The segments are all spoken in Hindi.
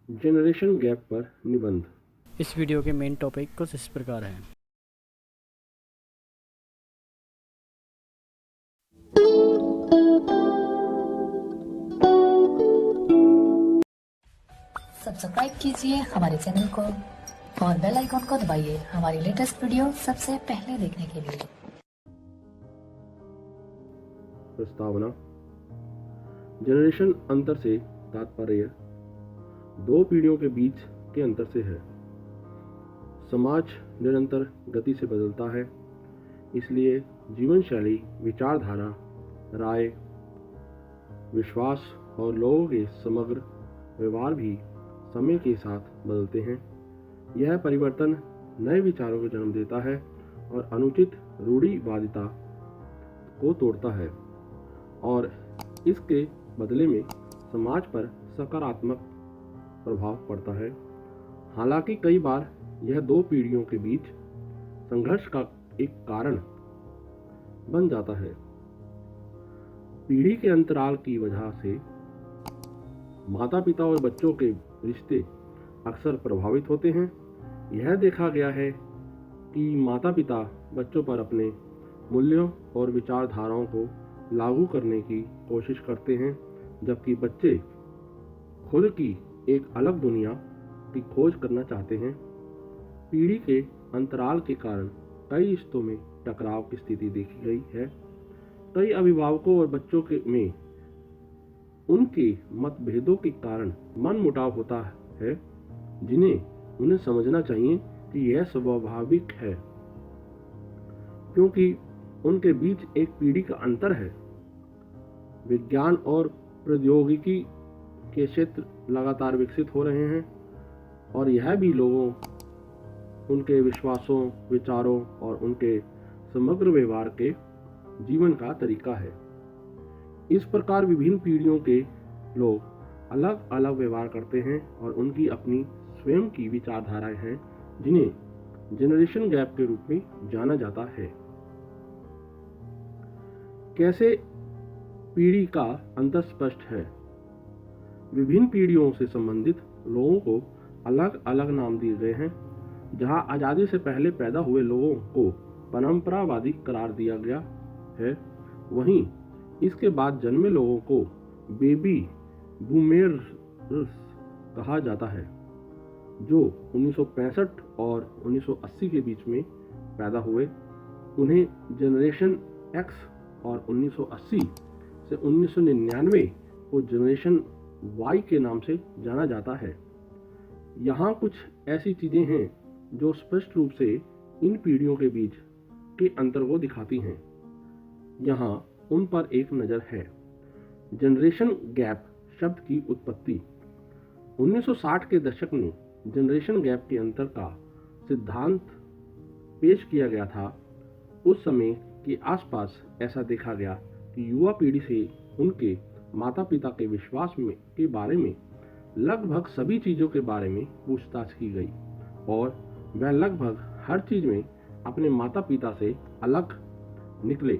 जनरेशन गैप पर निबंध। इस वीडियो के मेन टॉपिक कुछ इस प्रकार हैं। सब्सक्राइब कीजिए हमारे चैनल को और बेल आइकॉन को दबाइए हमारी लेटेस्ट वीडियो सबसे पहले देखने के लिए। प्रस्तावना। जनरेशन अंतर से तात्पर्य दो पीढ़ियों के बीच के अंतर से है। समाज निरंतर गति से बदलता है, इसलिए जीवन शैली, विचारधारा, राय, विश्वास और लोगों के समग्र व्यवहार भी समय के साथ बदलते हैं। यह परिवर्तन नए विचारों को जन्म देता है और अनुचित रूढ़िवादिता को तोड़ता है और इसके बदले में समाज पर सकारात्मक प्रभाव पड़ता है। हालांकि कई बार यह दो पीढ़ियों के बीच संघर्ष का एक कारण बन जाता है। पीढ़ी के अंतराल की वजह से माता पिता और बच्चों के रिश्ते अक्सर प्रभावित होते हैं। यह देखा गया है कि माता पिता बच्चों पर अपने मूल्यों और विचारधाराओं को लागू करने की कोशिश करते हैं, जबकि बच्चे खुद की एक अलग दुनिया की खोज करना चाहते हैं। पीढ़ी के अंतराल के कारण कई रिश्तों में टकराव की स्थिति देखी गई है। कई अभिभावकों और बच्चों में उनके मतभेदों के कारण मनमुटाव होता है, जिन्हें उन्हें समझना चाहिए कि यह स्वाभाविक है, क्योंकि उनके बीच एक पीढ़ी का अंतर है। विज्ञान और प्रौद्योगिकी के क्षेत्र लगातार विकसित हो रहे हैं और यह भी लोगों, उनके विश्वासों, विचारों और उनके समग्र व्यवहार के जीवन का तरीका है। इस प्रकार विभिन्न पीढ़ियों के लोग अलग अलग व्यवहार करते हैं और उनकी अपनी स्वयं की विचारधाराएं हैं, जिन्हें जनरेशन गैप के रूप में जाना जाता है। कैसे पीढ़ी का अंतर स्पष्ट है? विभिन्न पीढ़ियों से संबंधित लोगों को अलग अलग नाम दिए गए हैं। जहां आजादी से पहले पैदा हुए लोगों को परंपरावादी करार दिया गया है, वहीं इसके बाद जन्मे लोगों को बेबी बूमर्स कहा जाता है, जो 1965 और 1980 के बीच में पैदा हुए। उन्हें जनरेशन एक्स और 1980 से 1999 को जनरेशन वाई के नाम से जाना जाता है। यहाँ कुछ ऐसी चीजें हैं जो स्पष्ट रूप से इन पीढ़ियों के बीच के अंतर को दिखाती हैं। यहाँ उन पर एक नज़र है। जनरेशन गैप शब्द की उत्पत्ति 1960 के दशक में जनरेशन गैप के अंतर का सिद्धांत पेश किया गया था। उस समय के आसपास ऐसा देखा गया कि युवा पीढ़ी से उनके माता पिता के विश्वास के बारे में लगभग सभी चीज़ों के बारे में पूछताछ की गई और वह लगभग हर चीज़ में अपने माता पिता से अलग निकले।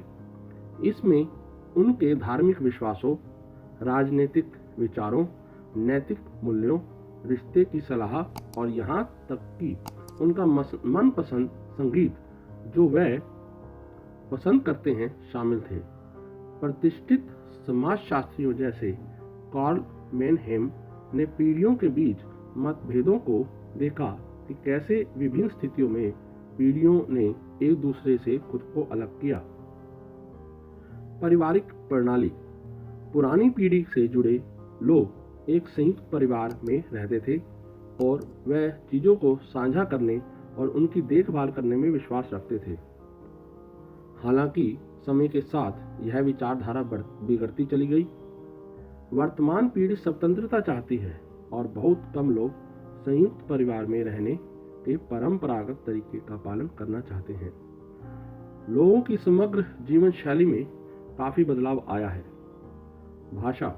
इसमें उनके धार्मिक विश्वासों, राजनीतिक विचारों, नैतिक मूल्यों, रिश्ते की सलाह और यहाँ तक कि उनका मनपसंद संगीत जो वह पसंद करते हैं शामिल थे। प्रतिष्ठित समाजशास्त्रियों जैसे कार्ल मैनहेम ने पीढ़ियों के बीच मतभेदों को देखा कि कैसे विभिन्न स्थितियों में पीढ़ियों ने एक दूसरे से खुद को अलग किया। पारिवारिक प्रणाली। पुरानी पीढ़ी से जुड़े लोग एक संयुक्त परिवार में रहते थे और वह चीज़ों को साझा करने और उनकी देखभाल करने में विश्वास रखते थे। हालांकि समय के साथ यह विचारधारा बिगड़ती चली गई। वर्तमान पीढ़ी स्वतंत्रता चाहती है और बहुत कम लोग संयुक्त परिवार में रहने के परंपरागत तरीके का पालन करना चाहते हैं। लोगों की समग्र जीवन शैली में काफी बदलाव आया है। भाषा।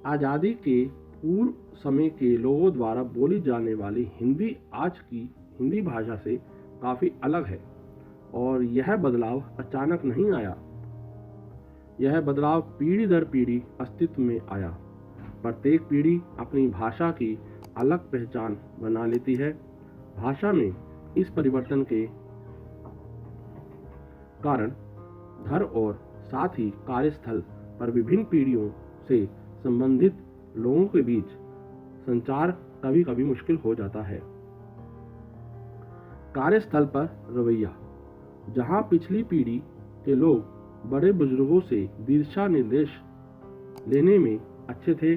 आजादी के पूर्व समय के लोगों द्वारा बोली जाने वाली हिंदी आज की हिंदी भाषा से काफी अलग है और यह बदलाव अचानक नहीं आया। यह बदलाव पीढ़ी दर पीढ़ी अस्तित्व में आया। प्रत्येक पीढ़ी अपनी भाषा की अलग पहचान बना लेती है। भाषा में इस परिवर्तन के कारण घर और साथ ही कार्यस्थल पर विभिन्न पीढ़ियों से संबंधित लोगों के बीच संचार कभी कभी मुश्किल हो जाता है। कार्यस्थल पर रवैया, जहां पिछली पीढ़ी के लोग बड़े बुजुर्गों से दिशा निर्देश लेने में अच्छे थे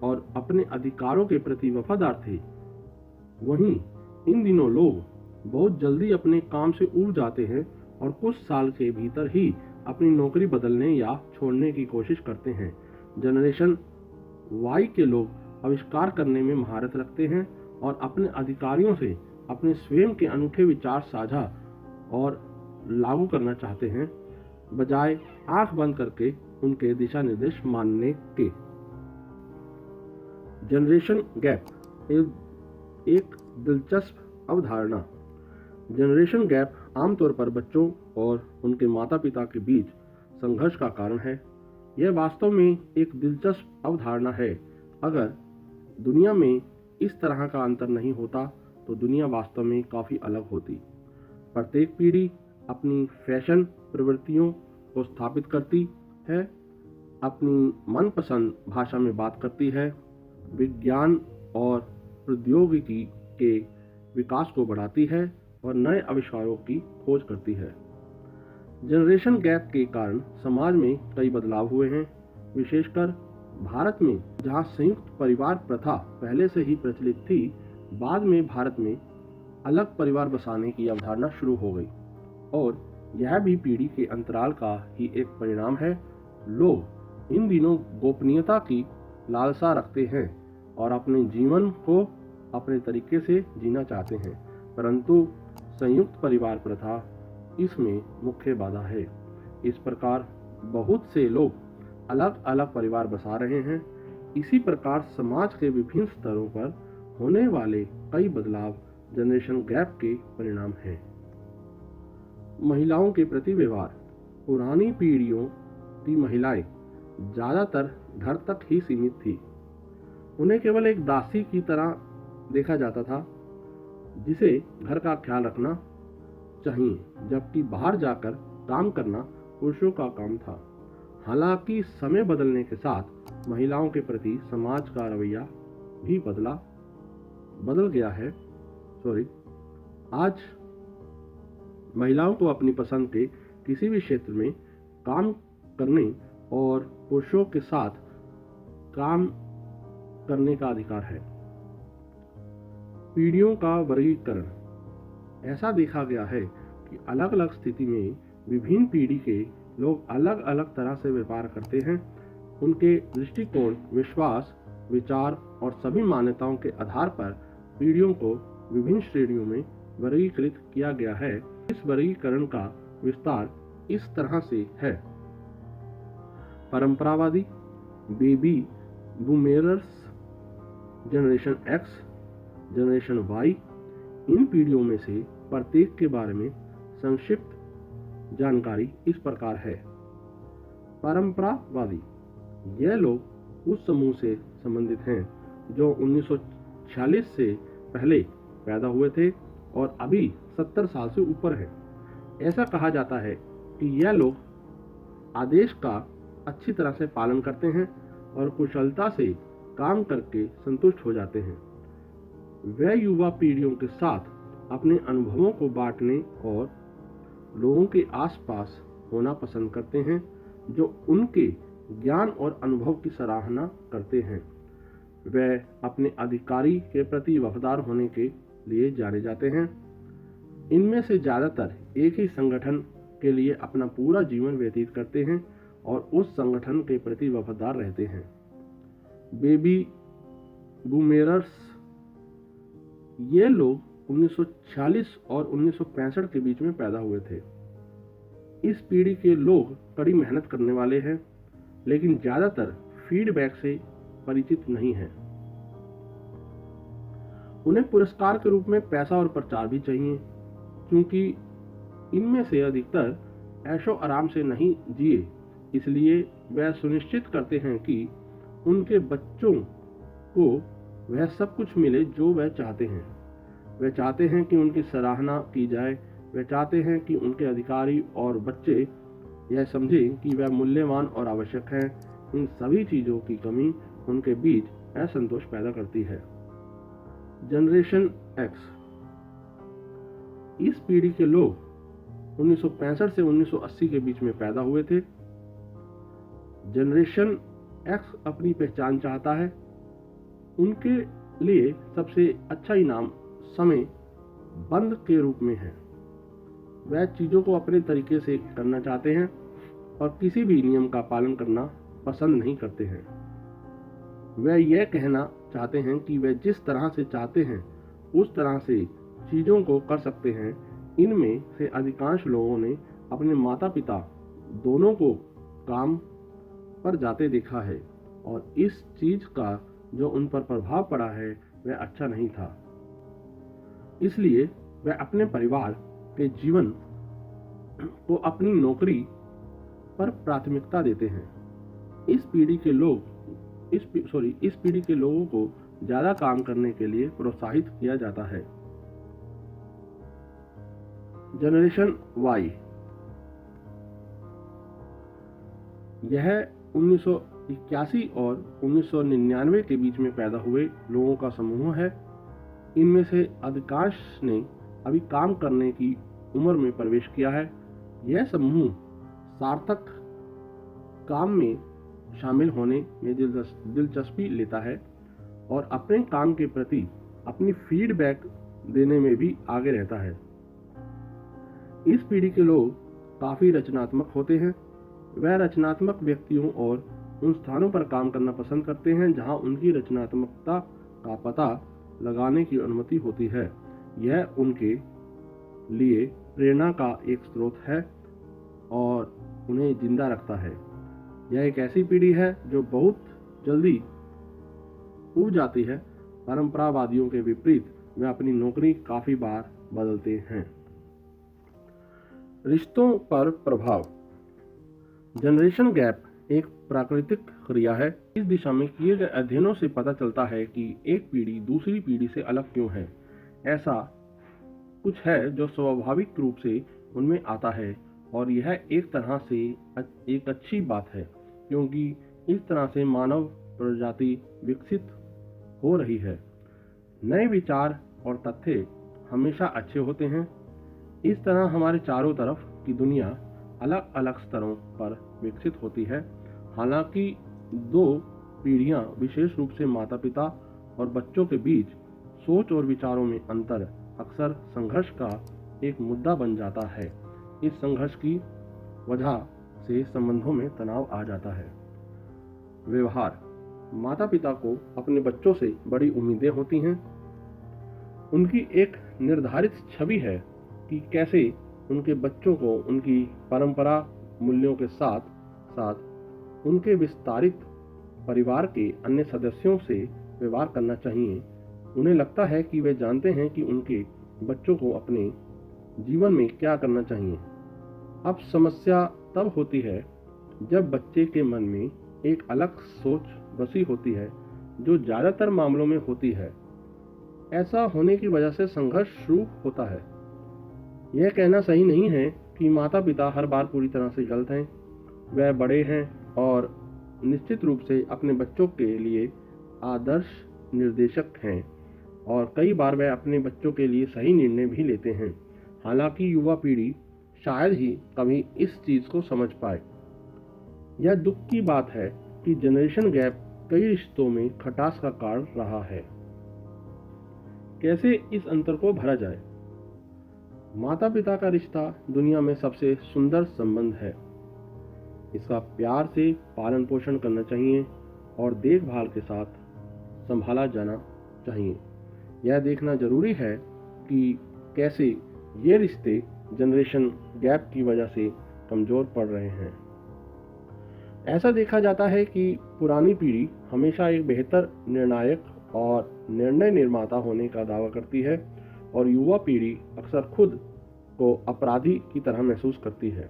और अपने अधिकारों के प्रति वफादार थे, वहीं इन दिनों लोग बहुत जल्दी अपने काम से उब जाते हैं और कुछ साल के भीतर ही अपनी नौकरी बदलने या छोड़ने की कोशिश करते हैं। जनरेशन वाई के लोग आविष्कार करने में महारत रखते हैं और अपने अधिकारियों से अपने स्वयं के अनूठे विचार साझा और लागू करना चाहते हैं, बजाय आंख बंद करके उनके दिशा निर्देश मानने के। जनरेशन गैप एक दिलचस्प अवधारणा। जनरेशन गैप आमतौर पर बच्चों और उनके माता पिता के बीच संघर्ष का कारण है। यह वास्तव में एक दिलचस्प अवधारणा है। अगर दुनिया में इस तरह का अंतर नहीं होता तो दुनिया वास्तव में काफ़ी अलग होती। प्रत्येक पीढ़ी अपनी फैशन प्रवृत्तियों को स्थापित करती है, अपनी मनपसंद भाषा में बात करती है, विज्ञान और प्रौद्योगिकी के विकास को बढ़ाती है और नए आविष्कारों की खोज करती है। जनरेशन गैप के कारण समाज में कई बदलाव हुए हैं, विशेषकर भारत में, जहां संयुक्त परिवार प्रथा पहले से ही प्रचलित थी। बाद में भारत में अलग परिवार बसाने की अवधारणा शुरू हो गई और यह भी पीढ़ी के अंतराल का ही एक परिणाम है। लोग इन दिनों गोपनीयता की लालसा रखते हैं और अपने जीवन को अपने तरीके से जीना चाहते हैं, परंतु संयुक्त परिवार प्रथा इसमें मुख्य बाधा है। इस प्रकार बहुत से लोग अलग अलग परिवार बसा रहे हैं। इसी प्रकार समाज के विभिन्न स्तरों पर होने वाले कई बदलाव जनरेशन गैप के परिणाम हैं। महिलाओं के प्रति व्यवहार। पुरानी पीढ़ियों की महिलाएं ज़्यादातर घर तक ही सीमित थी। उन्हें केवल एक दासी की तरह देखा जाता था जिसे घर का ख्याल रखना चाहिए, जबकि बाहर जाकर काम करना पुरुषों का काम था। हालांकि समय बदलने के साथ महिलाओं के प्रति समाज का रवैया भी बदल गया है। आज महिलाओं को अपनी पसंद के किसी भी क्षेत्र में काम करने और पुरुषों के साथ काम करने का अधिकार है। पीढ़ियों का वर्गीकरण। ऐसा देखा गया है कि अलग अलग स्थिति में विभिन्न पीढ़ी के लोग अलग अलग तरह से व्यवहार करते हैं। उनके दृष्टिकोण, विश्वास, विचार और सभी मान्यताओं के आधार पर पीढ़ियों को विभिन्न श्रेणियों में वर्गीकृत किया गया है। इस वर्गीकरण का विस्तार इस तरह से है: परंपरावादी, baby boomers, generation X, generation Y. इन पीढ़ियों में से प्रत्येक के बारे में संक्षिप्त जानकारी इस प्रकार है। परंपरावादी, यह लोग उस समूह से संबंधित हैं जो 1946 से पहले पैदा हुए थे और अभी 70 साल से ऊपर हैं। ऐसा कहा जाता है कि यह लोग आदेश का अच्छी तरह से पालन करते हैं और कुशलता से काम करके संतुष्ट हो जाते हैं। वे युवा पीढ़ियों के साथ अपने अनुभवों को बांटने और लोगों के आसपास होना पसंद करते हैं जो उनके ज्ञान और अनुभव की सराहना करते हैं। वे अपने अधिकारी के प्रति वफादार होने के लिए जाने जाते हैं। इनमें से ज़्यादातर एक ही संगठन के लिए अपना पूरा जीवन व्यतीत करते हैं और उस संगठन के प्रति वफादार रहते हैं। बेबी बूमेरर्स, ये लोग 1946 और 1965 के बीच में पैदा हुए थे। इस पीढ़ी के लोग कड़ी मेहनत करने वाले हैं, लेकिन ज़्यादातर फीडबैक से परिचित नहीं हैं। उन्हें पुरस्कार के रूप में पैसा और प्रचार भी चाहिए, क्योंकि इनमें से अधिकतर ऐशो आराम से नहीं जिए, इसलिए वे सुनिश्चित करते हैं कि उनके बच्चों को वह सब कुछ मिले जो वह चाहते हैं। वे चाहते हैं कि उनकी सराहना की जाए, वे चाहते हैं कि उनके अधिकारी और बच्चे यह समझें कि वह मूल्यवान और आवश्यक हैं। इन सभी चीज़ों की कमी उनके बीच असंतोष पैदा करती है। जनरेशन एक्स, इस पीढ़ी के लोग 1965 से 1980 के बीच में पैदा हुए थे। जनरेशन एक्स अपनी पहचान चाहता है। उनके लिए सबसे अच्छा इनाम समय बंद के रूप में है। वह चीज़ों को अपने तरीके से करना चाहते हैं और किसी भी नियम का पालन करना पसंद नहीं करते हैं। वह यह कहना चाहते हैं कि वे जिस तरह से चाहते हैं उस तरह से चीज़ों को कर सकते हैं। इनमें से अधिकांश लोगों ने अपने माता पिता दोनों को काम पर जाते देखा है और इस चीज़ का जो उन पर प्रभाव पड़ा है वह अच्छा नहीं था। इसलिए वह अपने परिवार के जीवन को अपनी नौकरी पर प्राथमिकता देते हैं। इस पीढ़ी के लोगों को ज़्यादा काम करने के लिए प्रोत्साहित किया जाता है। जनरेशन वाई, यह 1981 और 1999 के बीच में पैदा हुए लोगों का समूह है। इनमें से अधिकांश ने अभी काम करने की उम्र में प्रवेश किया है। यह समूह सार्थक काम में शामिल होने में दिलचस्पी लेता है और अपने काम के प्रति अपनी फीडबैक देने में भी आगे रहता है। इस पीढ़ी के लोग काफ़ी रचनात्मक होते हैं। वह रचनात्मक व्यक्तियों और उन स्थानों पर काम करना पसंद करते हैं जहां उनकी रचनात्मकता का पता लगाने की अनुमति होती है। यह उनके लिए प्रेरणा का एक स्रोत है और उन्हें जिंदा रखता है। यह एक ऐसी पीढ़ी है जो बहुत जल्दी उब जाती है। परंपरावादियों के विपरीत वे अपनी नौकरी काफ़ी बार बदलते हैं। रिश्तों पर प्रभाव, जनरेशन गैप एक प्राकृतिक क्रिया है। इस दिशा में किए गए अध्ययनों से पता चलता है कि एक पीढ़ी दूसरी पीढ़ी से अलग क्यों है। ऐसा कुछ है जो स्वाभाविक रूप से उनमें आता है और यह एक तरह से एक अच्छी बात है, क्योंकि इस तरह से मानव प्रजाति विकसित हो रही है। नए विचार और तथ्य हमेशा अच्छे होते हैं। इस तरह हमारे चारों तरफ की दुनिया अलग अलग स्तरों पर विकसित होती है। हालांकि दो पीढ़ियां, विशेष रूप से माता पिता और बच्चों के बीच सोच और विचारों में अंतर अक्सर संघर्ष का एक मुद्दा बन जाता है। इस संघर्ष की वजह से संबंधों में तनाव आ जाता है। व्यवहार, माता पिता को अपने बच्चों से बड़ी उम्मीदें होती हैं। उनकी एक निर्धारित छवि है कि कैसे उनके बच्चों को उनकी परंपरा मूल्यों के साथ साथ उनके विस्तारित परिवार के अन्य सदस्यों से व्यवहार करना चाहिए। उन्हें लगता है कि वे जानते हैं कि उनके बच्चों को अपने जीवन में क्या करना चाहिए। अब समस्या तब होती है जब बच्चे के मन में एक अलग सोच बसी होती है, जो ज़्यादातर मामलों में होती है। ऐसा होने की वजह से संघर्ष शुरू होता है। यह कहना सही नहीं है कि माता पिता हर बार पूरी तरह से गलत हैं। वह बड़े हैं और निश्चित रूप से अपने बच्चों के लिए आदर्श निर्देशक हैं और कई बार वह अपने बच्चों के लिए सही निर्णय भी लेते हैं। हालांकि युवा पीढ़ी शायद ही कभी इस चीज़ को समझ पाए। यह दुख की बात है कि जनरेशन गैप कई रिश्तों में खटास का कारण रहा है। कैसे इस अंतर को भरा जाए? माता पिता का रिश्ता दुनिया में सबसे सुंदर संबंध है। इसका प्यार से पालन पोषण करना चाहिए और देखभाल के साथ संभाला जाना चाहिए। यह देखना जरूरी है कि कैसे ये रिश्ते जनरेशन गैप की वजह से कमज़ोर पड़ रहे हैं। ऐसा देखा जाता है कि पुरानी पीढ़ी हमेशा एक बेहतर निर्णायक और निर्णय निर्माता होने का दावा करती है और युवा पीढ़ी अक्सर खुद को अपराधी की तरह महसूस करती है।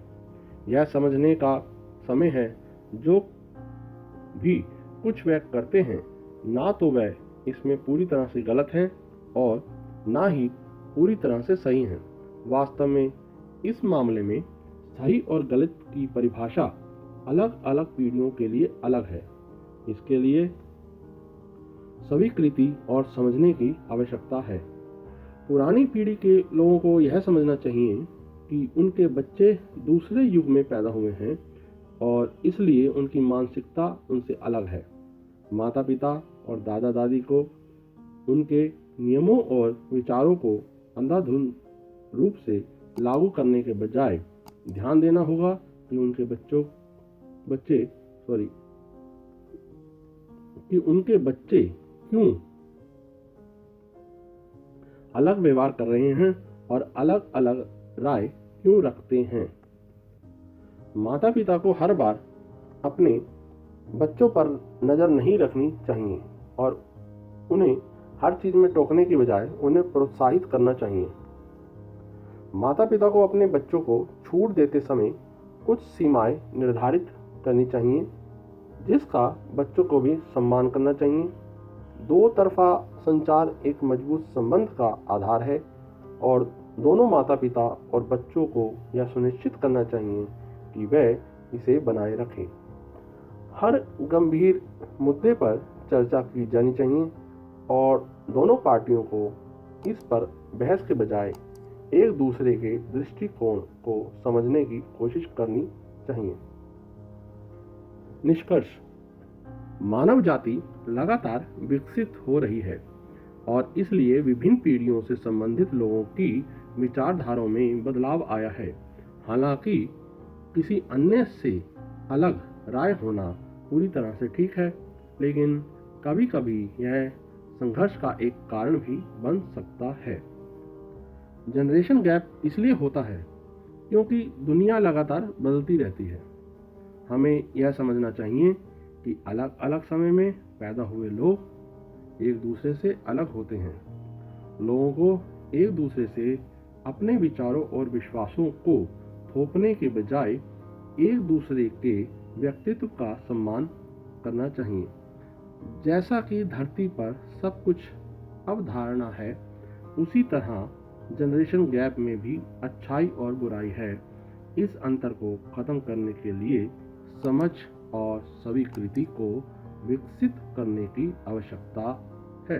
यह समझने का समय है जो भी कुछ वे करते हैं ना तो वह इसमें पूरी तरह से गलत हैं और ना ही पूरी तरह से सही हैं। वास्तव में इस मामले में सही और गलत की परिभाषा अलग अलग पीढ़ियों के लिए अलग है। इसके लिए स्वीकृति और समझने की आवश्यकता है। पुरानी पीढ़ी के लोगों को यह समझना चाहिए कि उनके बच्चे दूसरे युग में पैदा हुए हैं और इसलिए उनकी मानसिकता उनसे अलग है। माता पिता और दादा दादी को उनके नियमों और विचारों को अंधाधुंध रूप से लागू करने के बजाय ध्यान देना होगा कि उनके बच्चे क्यों अलग व्यवहार कर रहे हैं और अलग अलग राय क्यों रखते हैं। माता पिता को हर बार अपने बच्चों पर नजर नहीं रखनी चाहिए और उन्हें हर चीज में टोकने की बजाय उन्हें प्रोत्साहित करना चाहिए। माता पिता को अपने बच्चों को छूट देते समय कुछ सीमाएं निर्धारित करनी चाहिए जिसका बच्चों को भी सम्मान करना चाहिए। दो तरफा संचार एक मजबूत संबंध का आधार है और दोनों माता पिता और बच्चों को यह सुनिश्चित करना चाहिए कि वे इसे बनाए रखें। हर गंभीर मुद्दे पर चर्चा की जानी चाहिए और दोनों पार्टियों को इस पर बहस के बजाय एक दूसरे के दृष्टिकोण को समझने की कोशिश करनी चाहिए। निष्कर्ष, मानव जाति लगातार विकसित हो रही है और इसलिए विभिन्न पीढ़ियों से संबंधित लोगों की विचारधाराओं में बदलाव आया है। हालांकि किसी अन्य से अलग राय होना पूरी तरह से ठीक है, लेकिन कभी कभी यह संघर्ष का एक कारण भी बन सकता है। जनरेशन गैप इसलिए होता है क्योंकि दुनिया लगातार बदलती रहती है। हमें यह समझना चाहिए कि अलग अलग समय में पैदा हुए लोग एक दूसरे से अलग होते हैं। लोगों को एक दूसरे से अपने विचारों और विश्वासों को थोपने के बजाय एक दूसरे के व्यक्तित्व का सम्मान करना चाहिए। जैसा कि धरती पर सब कुछ अवधारणा है, उसी तरह जनरेशन गैप में भी अच्छाई और बुराई है। इस अंतर को खत्म करने के लिए समझ और स्वीकृति को विकसित करने की आवश्यकता है।